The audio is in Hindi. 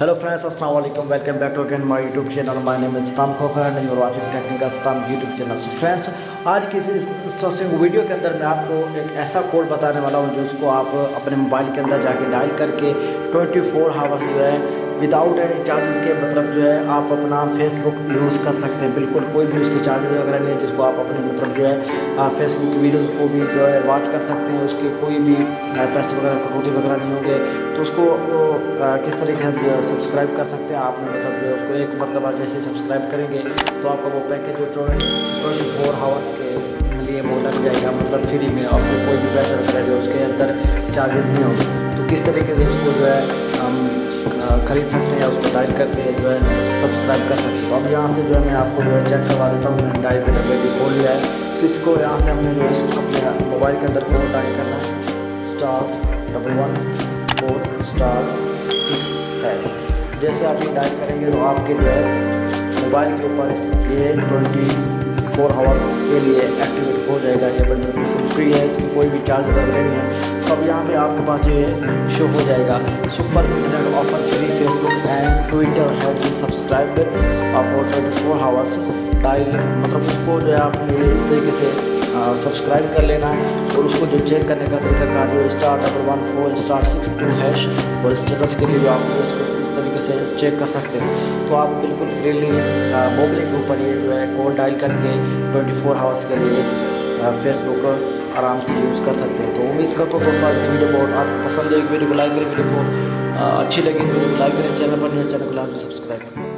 हेलो फ्रेंड्स, अस्सलाम वालेकुम। Welcome back to again my YouTube channel. My name is Saddam Khokhar and you are watching technical Saddam YouTube channel. So friends, आज की इस इंटरेस्टिंग वीडियो के अंदर मैं आपको एक ऐसा कोड बताने वाला हूं जिसको आप अपने मोबाइल के अंदर जाके डायल करके 24 आवर्स जो है विदाउट एनी चार्जेस के मतलब जो है आप अपना फेसबुक यूज़ कर सकते हैं। बिल्कुल कोई भी उसके चार्जेस वगैरह नहीं है, जिसको आप अपने मतलब जो है फेसबुक की वीडियोज़ को भी जो है वॉच कर सकते हैं। उसके कोई भी पैसे वगैरह कटौती वगैरह नहीं होंगे। तो उसको किस तरीके से सब्सक्राइब कर सकते हैं आपने मतलब जो है उसको एक मरतबा जैसे सब्सक्राइब करेंगे तो आपका वो पैकेज जो 24 आवर्स के लिए वो लग जाएगा, मतलब फ्री में। आपको कोई भी पैसे वगैरह जो उसके अंदर चार्जेस नहीं होंगे। तो किस तरीके से उसको जो है हम खरीद सकते हैं, उसको डायल करके जो है सब्सक्राइब कर सकते हैं। तो अब यहाँ से जो है मैं आपको जो है चेक करवा देता हूँ। मैंने डायल करके वेडियो खोल लिया है, तो इसको यहाँ से हमने जो है अपने मोबाइल के अंदर कोड डायल करना है *114*6#। जैसे आप ये डायल करेंगे तो आपके जो है मोबाइल के ऊपर ये 24 आवर्स के लिए एक्टिवेट हो जाएगा। ये बंडल बिल्कुल फ्री है, इसकी कोई भी चार्ज वगैरह नहीं है। तो अब यहाँ पे आपके पास ये शो हो जाएगा super internet offer free Facebook and Twitter has been subscribed for 24 hours dial. मतलब उसको जो है आपने इस तरीके से सब्सक्राइब कर लेना है और उसको जो चेक करने का तरीका का जो *114*62# और स्टेटस के लिए आप इसको इस तरीके से चेक कर सकते हैं। तो आप बिल्कुल फ्रीली मोबाइल के ऊपर ये जो है कोड डायल करके 24 आवर्स के लिए फेसबुक आराम से यूज़ कर सकते हैं। तो उम्मीद करता हूँ दोस्तों आज की वीडियो बहुत आपको पसंद है। वीडियो को लाइक करें, वीडियो को अच्छी लगी वीडियो को लाइक करें, चैनल पर नए चैनल को लाइक सब्सक्राइब करें।